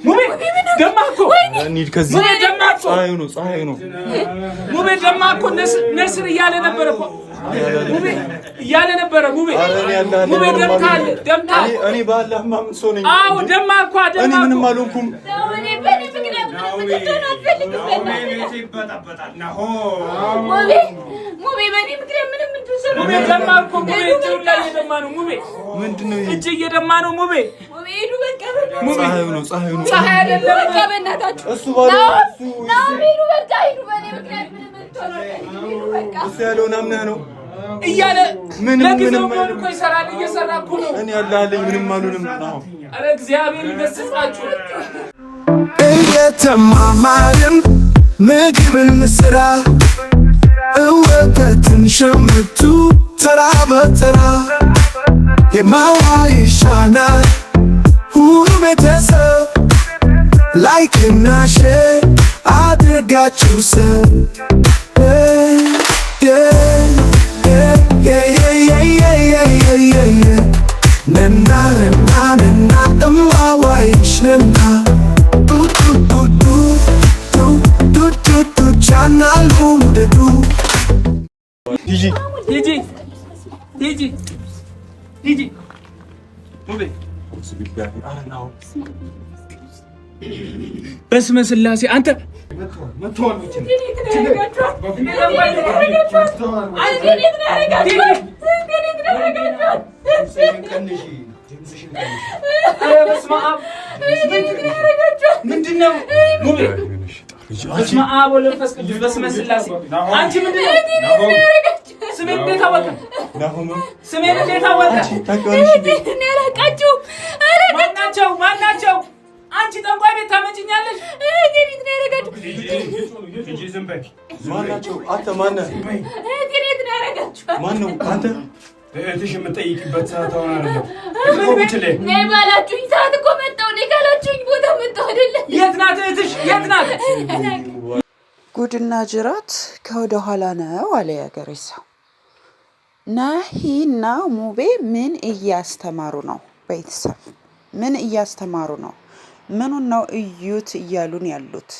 ሙቤ ደማኮ እንሂድ ከዚህ ሙቤ ደማኮ ፀሐዩ ነው ሙቤ ደማኮ ነስር እያለ ነበር እኮ ሙቤ እያለ ነበር ሙቤ ደምታል እኔ በአላህ ማምን ሰው ነኝ አዎ ደማኮ እኔ ምንም አልሆንኩም እኔ በኔ ምክንያት ምንም አትፈልግም ሙቤ በኔ ምክንያት ምንም እንትሰሩ ሙቤ ደማኮ ሙቤ ተውላ እየደማ ነው ሙቤ ምንድነው እጅ እየደማ ነው ሙቤ ሄዱ በቃ ፀሐዩ ነው ፀሐይ አይደለም በቃ በእናታችሁ እሱ ባለ ሄዱ በቃ ሄዱ በኔ ምክንያት ምንም እንትሰሩ በቃ እሱ ያለውን አምነህ ነው እያለ ምንም እኮ ይሰራል እየሰራ እኮ ነው እኔ ያለኝ ምንም አልሆንም አረ እግዚአብሔር ይመስጣችሁ እየተማማርን ምግብን ስራ እወተትን ሸምቱ ተራ በተራ የማዋ ይሻናል ሁሉ ቤተሰብ ላይክና ሼር አድርጋችሁ ሰብ ሂጂ ሙቤ በስመ ስላሴ አንተ ምንድነው ሙቤ በስመ አብ ወወልድ ወመንፈስ ቅዱስ በስመ ስላሴ አንቺ ምንድነው ስሜን እንዴት አወቀ ስሜን እንዴት አወቀ ማናቸው አንቺ ጠንቋይ ቤት ታመጪኛለሽ እኔት ነው ያረጋችሁ ሂጂ ዝም በይ ማናቸው አንተ ማነህ እኔት ነው ያረጋችሁ ማነው አንተ እህትሽ የምጠይቅበት ሰዓት አሁን አይደለም ነይ ባላችሁኝ ሰዓት እኮ መጣሁ ነይ ካላችሁኝ ቦታ መጣሁ አይደለ የት ናት እህትሽ የት ናት ጉድና ጅራት ከወደ ኋላ ነው አለ ያገሬ ሰው ናሂና ሙቤ ምን እያስተማሩ ነው ቤተሰብ ምን እያስተማሩ ነው ምኑን ነው እዩት እያሉን ያሉት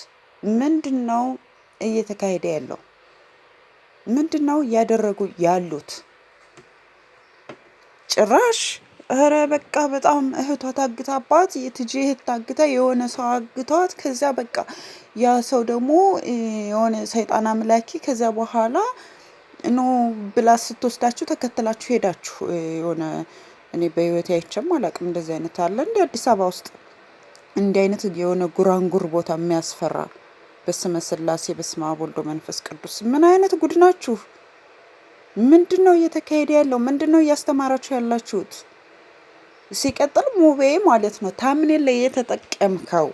ምንድነው እየተካሄደ ያለው ምንድነው ያደረጉ ያሉት ጭራሽ ኧረ በቃ በጣም እህቷ ታግታባት የትጂ እህት ታግታ የሆነ ሰው አግቷት ከዛ በቃ ያ ሰው ደግሞ የሆነ ሰይጣን አምላኪ ከዛ በኋላ ኖ ብላ ስትወስዳችሁ ተከተላችሁ ሄዳችሁ የሆነ እኔ በህይወቴ አይቼም አላውቅም እንደዚህ አይነት አለ እንደ አዲስ አበባ ውስጥ እንዲህ አይነት የሆነ ጉራንጉር ቦታ የሚያስፈራ በስመ ስላሴ በስመ አብ ወልድ መንፈስ ቅዱስ ምን አይነት ጉድ ናችሁ ምንድነው እየተካሄደ ያለው ምንድነው እያስተማራችሁ ያላችሁት ሲቀጥል ሙቤ ማለት ነው ታምኔል ላይ የተጠቀምከው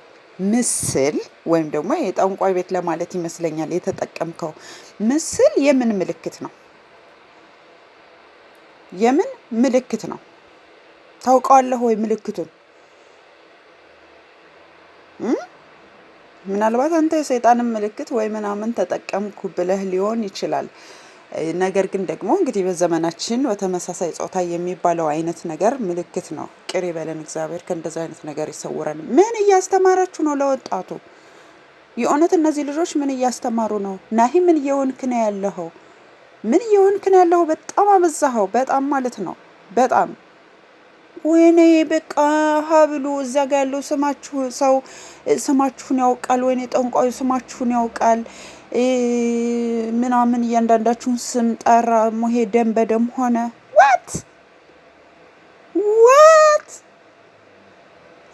ምስል ወይም ደግሞ የጠንቋይ ቤት ለማለት ይመስለኛል የተጠቀምከው ምስል የምን ምልክት ነው የምን ምልክት ነው ታውቃለህ ወይ ምልክቱን ምናልባት አንተ የሰይጣንን ምልክት ወይ ምናምን ተጠቀምኩ ብለህ ሊሆን ይችላል ነገር ግን ደግሞ እንግዲህ በዘመናችን በተመሳሳይ ጾታ የሚባለው አይነት ነገር ምልክት ነው ቅሪ በለን እግዚአብሔር ከእንደዛ አይነት ነገር ይሰውረን ምን እያስተማራችሁ ነው ለወጣቱ የእውነት እነዚህ ልጆች ምን እያስተማሩ ነው ናሂ ምን እየሆንክ ነው ያለኸው በጣም አበዛኸው በጣም ማለት ነው በጣም ወይኔ በቃ ሀብሉ እዛ ጋር ያለው ስማችሁን ያውቃል ወይኔ ጠንቋዩ ስማችሁን ያውቃል ምናምን እያንዳንዳችሁን ስም ጠራ ሞሄ ደም በደም ሆነ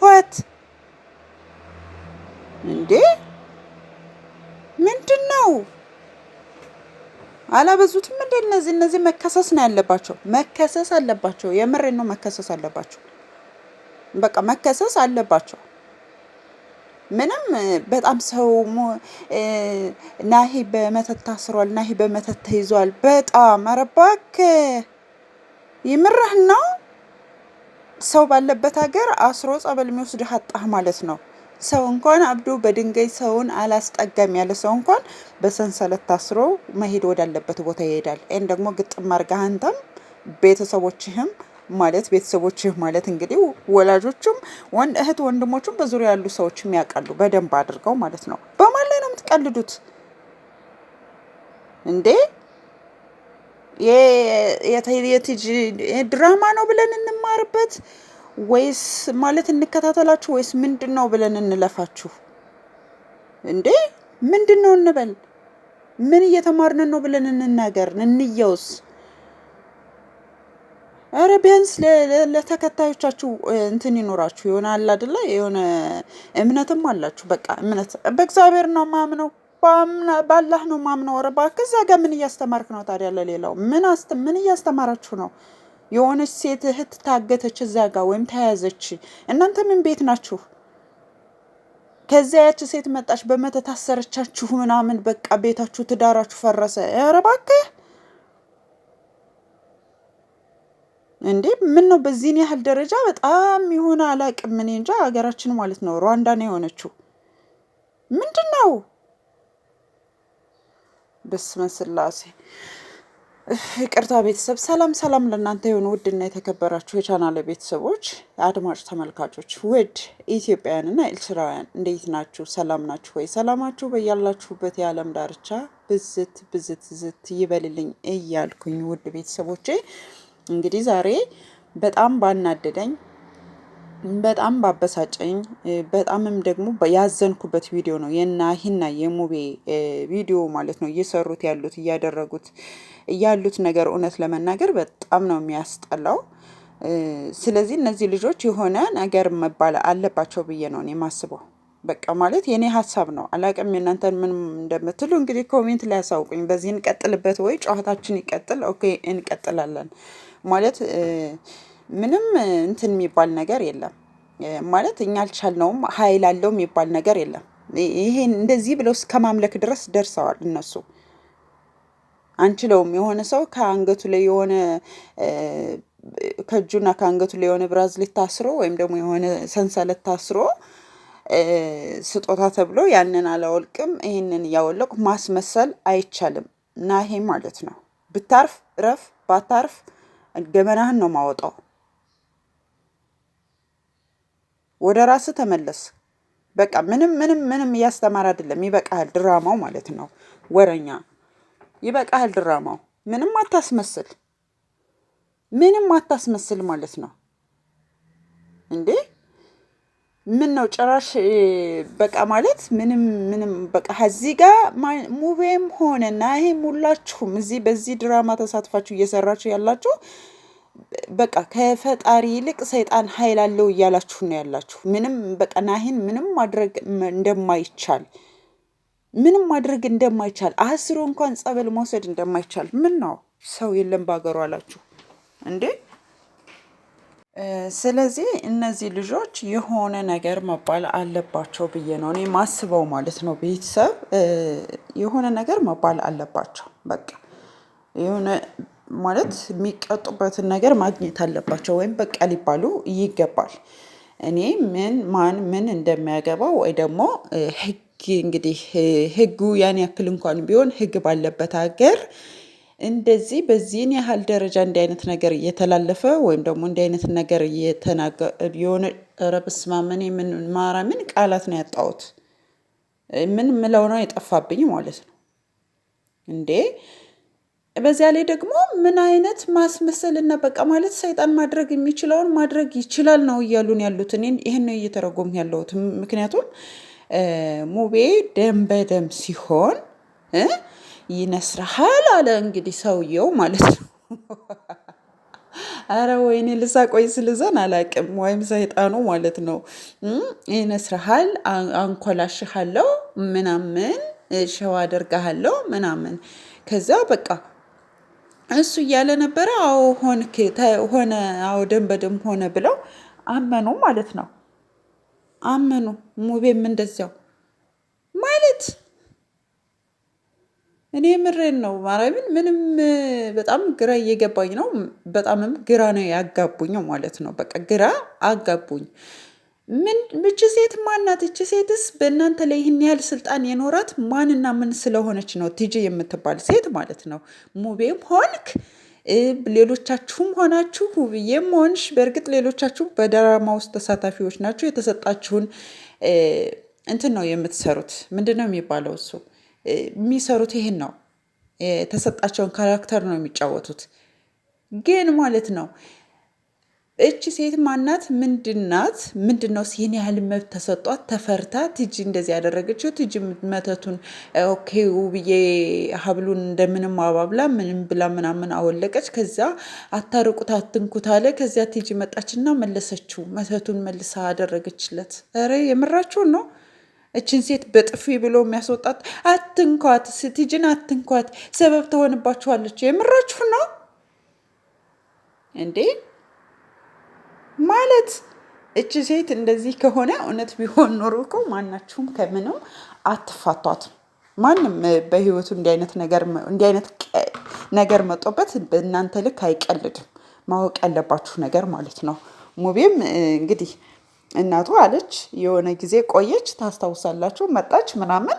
what እንዴ ምንድነው አላበዙትም እንዴ እነዚህ መከሰስ ነው ያለባቸው መከሰስ አለባቸው የምሬን ነው መከሰስ አለባቸው በቃ መከሰስ አለባቸው ምንም በጣም ሰው ናሂ በመተት ታስሯል ናሂ በመተት ተይዟል በጣም አረባክ ይምርህ ነው ሰው ባለበት ሀገር አስሮ ጸበል የሚወስድ ሀጣህ ማለት ነው ሰው እንኳን አብዶ በድንጋይ ሰውን አላስጠጋም ያለ ሰው እንኳን በሰንሰለት ታስሮ መሄድ ወዳለበት ቦታ ይሄዳል። እን ደግሞ ግጥም አርጋ አንተም ቤተሰቦችህም ማለት ቤተሰቦችህ ማለት እንግዲህ ወላጆቹም እህት ወንድሞቹም በዙሪያ ያሉ ሰዎች የሚያውቃሉ በደንብ አድርገው ማለት ነው። በማን ላይ ነው የምትቀልዱት እንዴ? የቲጂ ድራማ ነው ብለን እንማርበት ወይስ ማለት እንከታተላችሁ ወይስ ምንድነው ብለን እንለፋችሁ እንዴ? ምንድነው እንበል? ምን እየተማርን ነው ብለን እንናገር እንየውስ? አረ ቢያንስ ለተከታዮቻችሁ እንትን ይኖራችሁ ይሆናል አይደለ? የሆነ እምነትም አላችሁ። በቃ እምነት በእግዚአብሔር ነው ማምነው ባላህ ነው ማምነው። ኧረ እባክህ እዛ ጋር ምን እያስተማርክ ነው ታዲያ? ለሌላው ምን እያስተማራችሁ ነው? የሆነች ሴት እህት ታገተች እዛ ጋር ወይም ተያዘች። እናንተ ምን ቤት ናችሁ? ከዚያ ያች ሴት መጣች በመተት ታሰረቻችሁ ምናምን በቃ ቤታችሁ ትዳራችሁ ፈረሰ። ኧረ እባክህ እንዴ! ምን ነው በዚህን ያህል ደረጃ? በጣም ይሆነ አላቅም። ምን እንጃ ሀገራችን ማለት ነው ሩዋንዳ ነው የሆነችው። ምንድነው? በስመ ስላሴ ይቅርታ ቤተሰብ። ሰላም ለእናንተ የሆኑ ውድና የተከበራችሁ የቻናል ቤተሰቦች አድማጭ ተመልካቾች፣ ውድ ኢትዮጵያውያንና ኤርትራውያን እንዴት ናችሁ? ሰላም ናችሁ ወይ? ሰላማችሁ በያላችሁበት የዓለም ዳርቻ ብዝት ይበልልኝ እያልኩኝ ውድ ቤተሰቦቼ እንግዲህ ዛሬ በጣም ባናደደኝ በጣም ባበሳጨኝ በጣምም ደግሞ ያዘንኩበት ቪዲዮ ነው የናሂና የሙቤ ቪዲዮ ማለት ነው። እየሰሩት ያሉት ነገር እውነት ለመናገር በጣም ነው የሚያስጠላው። ስለዚህ እነዚህ ልጆች የሆነ ነገር መባል አለባቸው ብዬ ነው እኔ የማስበው። በቃ ማለት የኔ ሀሳብ ነው። አላቅም እናንተን ምን እንደምትሉ እንግዲህ ኮሜንት ላይ ያሳውቁኝ። በዚህ እንቀጥልበት ወይ ጨዋታችን ይቀጥል? ኦኬ እንቀጥላለን። ማለት ምንም እንትን የሚባል ነገር የለም ማለት እኛ አልቻልነውም ኃይል አለው የሚባል ነገር የለም። ይሄን እንደዚህ ብለው እስከ ማምለክ ድረስ ደርሰዋል እነሱ። አንችለውም የሆነ ሰው ከአንገቱ ላይ የሆነ ከእጁና ከአንገቱ ላይ የሆነ ብራዝሌት ታስሮ ወይም ደግሞ የሆነ ሰንሰለት ታስሮ ስጦታ ተብሎ ያንን አላወልቅም ይሄንን ያወለቁ ማስመሰል አይቻልም። እና ይሄ ማለት ነው ብታርፍ ረፍ ባታርፍ ገመናህን ነው ማወጣው። ወደ ራስ ተመለስ። በቃ ምንም እያስተማር አይደለም። ይበቃል ድራማው ማለት ነው። ወረኛ ይበቃል ድራማው። ምንም አታስመስል ማለት ነው እንዴ! ምን ነው ጭራሽ በቃ ማለት ምንም በቃ እዚህ ጋር ሙቤም ሆነና ይሄም ሁላችሁም በዚህ ድራማ ተሳትፋችሁ እየሰራችሁ ያላችሁ በቃ ከፈጣሪ ይልቅ ሰይጣን ኃይል አለው እያላችሁ ነው ያላችሁ። ምንም በቃ ናሂን ምንም ማድረግ እንደማይቻል አስሩ እንኳን ጸበል መውሰድ እንደማይቻል ምን ነው ሰው የለም ባገሩ አላችሁ እንዴ? ስለዚህ እነዚህ ልጆች የሆነ ነገር መባል አለባቸው ብዬ ነው እኔ ማስበው ማለት ነው። ቤተሰብ የሆነ ነገር መባል አለባቸው። በቃ የሆነ ማለት የሚቀጡበትን ነገር ማግኘት አለባቸው ወይም በቃ ሊባሉ ይገባል። እኔ ምን እንደሚያገባው ወይ ደግሞ ህግ እንግዲህ ህጉ ያን ያክል እንኳን ቢሆን ህግ ባለበት ሀገር እንደዚህ በዚህን ያህል ደረጃ እንዲህ አይነት ነገር እየተላለፈ ወይም ደግሞ እንዲህ አይነት ነገር የሆነ ረብስማመኔ ምን ቃላት ነው ያጣሁት? ምን ምለው ነው የጠፋብኝ ማለት ነው እንዴ! በዚያ ላይ ደግሞ ምን አይነት ማስመሰልና በቃ ማለት ሰይጣን ማድረግ የሚችለውን ማድረግ ይችላል ነው እያሉን ያሉት። እኔ ይሄን ነው እየተረጎም ያለሁት። ምክንያቱም ሙቤ ደም በደም ሲሆን ይነስርሃል አለ እንግዲህ ሰውየው ማለት ነው። አረ ወይኔ ልሳቆይ ስልዘን አላቅም ወይም ሰይጣኑ ማለት ነው። ይነስርሃል አንኮላሽሃለሁ ምናምን ሸዋ አደርጋለሁ ምናምን ከዛ በቃ እሱ እያለ ነበረ። አዎ ሆነ አዎ ደም በደም ሆነ ብለው አመኑ ማለት ነው። አመኑ ሙቤም እንደዚያው ማለት እኔ ምሬን ነው ማርያምን። ምንም በጣም ግራ እየገባኝ ነው። በጣምም ግራ ነው ያጋቡኝ ማለት ነው። በቃ ግራ አጋቡኝ። እቺ ሴት ማናት? እቺ ሴትስ በእናንተ ላይ ይህን ያህል ስልጣን የኖራት ማንና ምን ስለሆነች ነው? ቲጂ የምትባል ሴት ማለት ነው። ሙቤም ሆንክ ሌሎቻችሁም ሆናችሁ ውብዬም ሆንሽ በእርግጥ ሌሎቻችሁ በድራማ ውስጥ ተሳታፊዎች ናችሁ። የተሰጣችሁን እንትን ነው የምትሰሩት። ምንድን ነው የሚባለው እሱ የሚሰሩት ይሄን ነው። የተሰጣቸውን ካራክተር ነው የሚጫወቱት። ግን ማለት ነው እቺ ሴት ማናት? ምንድናት? ምንድነው ይህን ያህል መብት ተሰጧት? ተፈርታ ትጂ እንደዚህ ያደረገችው? ትጂ መተቱን ኦኬ ውብዬ ሀብሉን እንደምንም አባብላ ምንም ብላ ምናምን አወለቀች። ከዛ አታርቁት አትንኩት አለ። ከዚያ ትጂ መጣችና መለሰችው። መተቱን መልሳ አደረገችለት። ኧረ የምራችሁን ነው? እችን ሴት በጥፊ ብሎ የሚያስወጣት አትንኳት፣ ትጂን አትንኳት፣ ሰበብ ትሆንባችኋለች። የምራችሁ ነው እንዴ? ማለት እች ሴት እንደዚህ ከሆነ እውነት ቢሆን ኖሮ እኮ ማናችሁም ከምንም አትፋቷትም። ማንም በህይወቱ እንዲህ አይነት ነገር መጦበት በእናንተ ልክ አይቀልድም። ማወቅ ያለባችሁ ነገር ማለት ነው። ሙቤም እንግዲህ እናቱ አለች የሆነ ጊዜ ቆየች፣ ታስታውሳላችሁ። መጣች ምናምን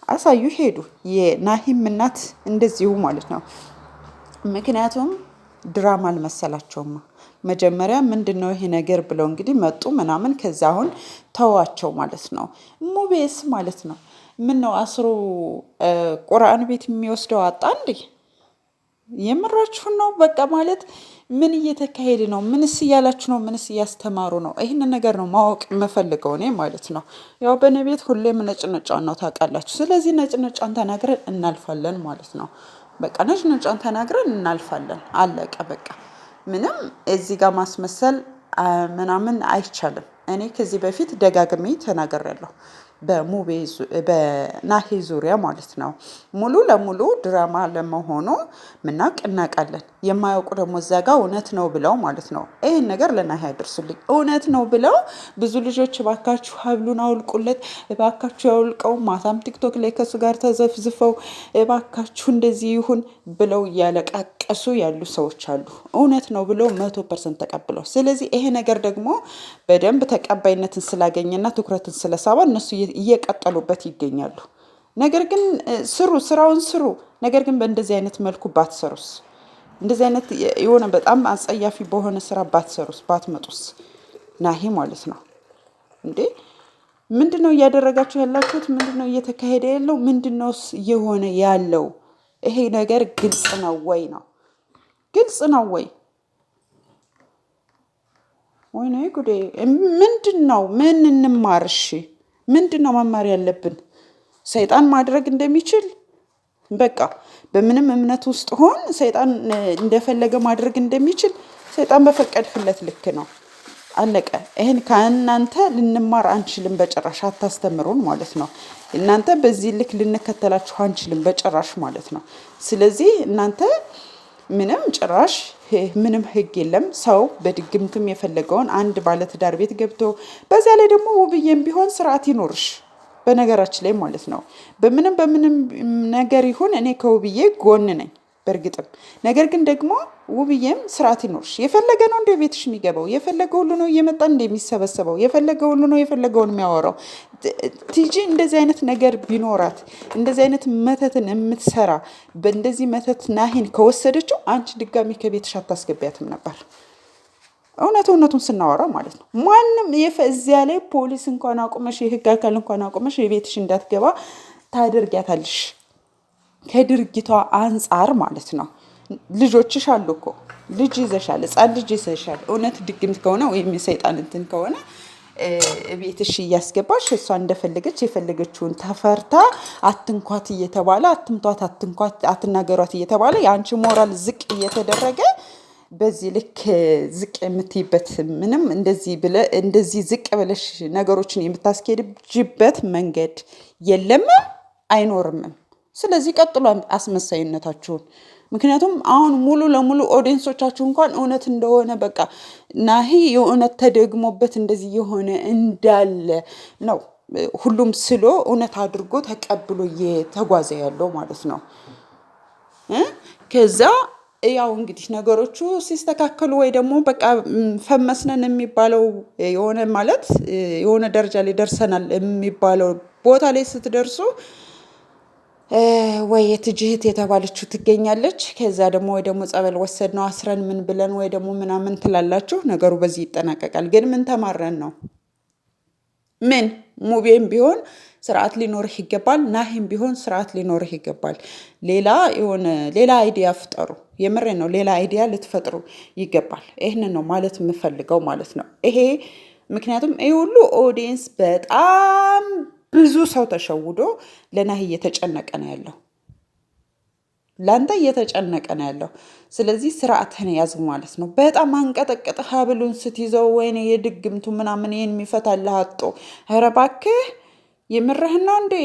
አሳዩ ሄዱ። የናሂም እናት እንደዚሁ ማለት ነው። ምክንያቱም ድራማ አልመሰላቸውም። መጀመሪያ ምንድን ነው ይሄ ነገር ብለው እንግዲህ መጡ ምናምን። ከዛ አሁን ተዋቸው ማለት ነው። ሙቤስ ማለት ነው ምን ነው አስሮ ቁርአን ቤት የሚወስደው አጣ እንዴ? የምራችሁን ነው? በቃ ማለት ምን እየተካሄደ ነው? ምንስ እያላችሁ ነው? ምንስ እያስተማሩ ነው? ይህንን ነገር ነው ማወቅ የምፈልገው እኔ ማለት ነው። ያው በእኔ ቤት ሁሌም ነጭነጫን ነው ታውቃላችሁ። ስለዚህ ነጭነጫን ተናግረን እናልፋለን ማለት ነው። በቃ ነጭነጫን ተናግረን እናልፋለን። አለቀ በቃ። ምንም እዚህ ጋር ማስመሰል ምናምን አይቻልም። እኔ ከዚህ በፊት ደጋግሜ ተናግሬያለሁ። በናሂ ዙሪያ ማለት ነው። ሙሉ ለሙሉ ድራማ ለመሆኑ ምናቅ እናውቃለን። የማያውቁ ደግሞ እዛ ጋ እውነት ነው ብለው ማለት ነው ይህን ነገር ለናሂ ያደርሱልኝ። እውነት ነው ብለው ብዙ ልጆች እባካችሁ ሀብሉን አውልቁለት፣ እባካችሁ ያውልቀው፣ ማታም ቲክቶክ ላይ ከሱ ጋር ተዘፍዝፈው እባካችሁ እንደዚህ ይሁን ብለው እያለቃቀሱ ያሉ ሰዎች አሉ። እውነት ነው ብለው 100% ተቀብለው። ስለዚህ ይሄ ነገር ደግሞ በደንብ ተቀባይነትን ስላገኘና ትኩረትን ስለሳባ እነሱ እየቀጠሉበት ይገኛሉ። ነገር ግን ስራውን ስሩ። ነገር ግን በእንደዚህ አይነት መልኩ ባትሰሩስ፣ እንደዚህ አይነት የሆነ በጣም አጸያፊ በሆነ ስራ ባትሰሩስ፣ ባትመጡስ፣ ናሂ ማለት ነው እንዴ ምንድነው እያደረጋችሁ ያላችሁት? ምንድነው እየተካሄደ ያለው? ምንድነው እየሆነ ያለው? ይሄ ነገር ግልጽ ነው ወይ ነው? ግልጽ ነው ወይ? ወይኔ ጉዴ! ምንድነው? ምን እንማርሽ? ምንድነው መማር ያለብን? ሰይጣን ማድረግ እንደሚችል በቃ በምንም እምነት ውስጥ ሆን ሰይጣን እንደፈለገ ማድረግ እንደሚችል ሰይጣን በፈቀድክለት ልክ ነው። አለቀ። ይሄን ከእናንተ ልንማር አንችልም በጭራሽ። አታስተምሩን ማለት ነው። እናንተ በዚህ ልክ ልንከተላችሁ አንችልም በጭራሽ ማለት ነው። ስለዚህ እናንተ ምንም ጭራሽ ምንም ህግ የለም። ሰው በድግምትም የፈለገውን አንድ ባለትዳር ቤት ገብቶ በዛ ላይ ደግሞ ውብዬም ቢሆን ስርዓት ይኖርሽ በነገራችን ላይ ማለት ነው። በምንም ነገር ይሁን እኔ ከውብዬ ጎን ነኝ በእርግጥም። ነገር ግን ደግሞ ውብዬም ስርዓት ይኖርሽ። የፈለገ ነው እንደ ቤትሽ የሚገባው፣ የፈለገ ሁሉ ነው እየመጣ እንደሚሰበሰበው፣ የፈለገ ሁሉ ነው የፈለገውን የሚያወራው። ቲጂ እንደዚህ አይነት ነገር ቢኖራት እንደዚህ አይነት መተትን የምትሰራ በእንደዚህ መተት ናሂን ከወሰደችው አንቺ ድጋሚ ከቤትሽ አታስገቢያትም ነበር። እውነቱን ስናወራ ማለት ነው። ማንም እዚያ ላይ ፖሊስ እንኳን አቁመሽ የህግ አካል እንኳን አቁመሽ የቤትሽ እንዳትገባ ታደርጊያታለሽ ከድርጊቷ አንጻር ማለት ነው። ልጆችሽ አሉ እኮ ልጅ ይዘሻል፣ ህፃን ልጅ ይዘሻል። እውነት ድግምት ከሆነ ወይም የሰይጣን እንትን ከሆነ ቤትሽ እያስገባሽ እሷ እንደፈለገች የፈለገችውን ተፈርታ አትንኳት እየተባለ አትምቷት፣ አትናገሯት እየተባለ የአንቺ ሞራል ዝቅ እየተደረገ በዚህ ልክ ዝቅ የምትይበት ምንም እንደዚህ ዝቅ ብለሽ ነገሮችን የምታስኬድጅበት መንገድ የለም አይኖርምም። ስለዚህ ቀጥሎ አስመሳይነታችሁን። ምክንያቱም አሁን ሙሉ ለሙሉ ኦዲየንሶቻችሁ እንኳን እውነት እንደሆነ በቃ ናሂ የእውነት ተደግሞበት እንደዚህ የሆነ እንዳለ ነው ሁሉም ስሎ እውነት አድርጎ ተቀብሎ እየተጓዘ ያለው ማለት ነው። ከዛ ያው እንግዲህ ነገሮቹ ሲስተካከሉ ወይ ደግሞ በቃ ፈመስነን የሚባለው የሆነ ማለት የሆነ ደረጃ ላይ ደርሰናል የሚባለው ቦታ ላይ ስትደርሱ ወይ የትጅህት የተባለችው ትገኛለች ከዛ ደግሞ ወይ ደግሞ ጸበል ወሰድነው አስረን ምን ብለን ወይ ደግሞ ምናምን ትላላችሁ ነገሩ በዚህ ይጠናቀቃል ግን ምን ተማረን ነው ምን ሙቤም ቢሆን ስርዓት ሊኖርህ ይገባል ናሂም ቢሆን ስርዓት ሊኖርህ ይገባል ሌላ አይዲያ ፍጠሩ የምሬ ነው ሌላ አይዲያ ልትፈጥሩ ይገባል ይሄንን ነው ማለት የምፈልገው ማለት ነው ይሄ ምክንያቱም ይሄ ሁሉ ኦዲየንስ በጣም ብዙ ሰው ተሸውዶ ለናሂ እየተጨነቀ ነው ያለው ላንተ እየተጨነቀ ነው ያለው ስለዚህ ስርዓትህን ያዝ ማለት ነው በጣም አንቀጠቀጠ ሀብሉን ስትይዘው ወይኔ የድግምቱ ምናምን ይሄን የሚፈታልህ አጥቶ ኧረ እባክህ የምርህን ነው እንዴ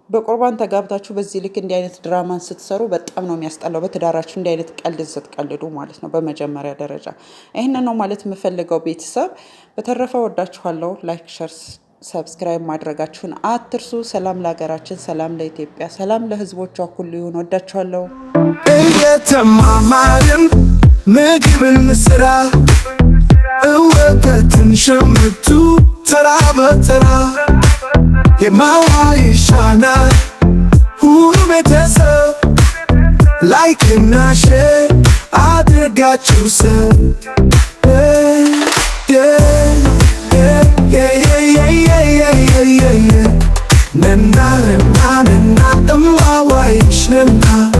በቁርባን ተጋብታችሁ በዚህ ልክ እንዲህ አይነት ድራማን ስትሰሩ በጣም ነው የሚያስጠላው በትዳራችሁ እንዲህ አይነት ቀልድ ስትቀልዱ ማለት ነው በመጀመሪያ ደረጃ ይሄንን ነው ማለት የምፈልገው ቤተሰብ በተረፈ ወዳችኋለሁ ላይክ ሼር ሰብስክራይብ ማድረጋችሁን አትርሱ ሰላም ለሀገራችን ሰላም ለኢትዮጵያ ሰላም ለህዝቦቿ ሁሉ ይሁን ወዳችኋለሁ እየተማማርን ምግብን ስራ እወተትን ሸምቱ ተራ በተራ የማዋ ይሻናል ሁሉ ቤተሰብ ላይክ እና ሼር አድርጋችሁ ሰብ nena nena nena nena nena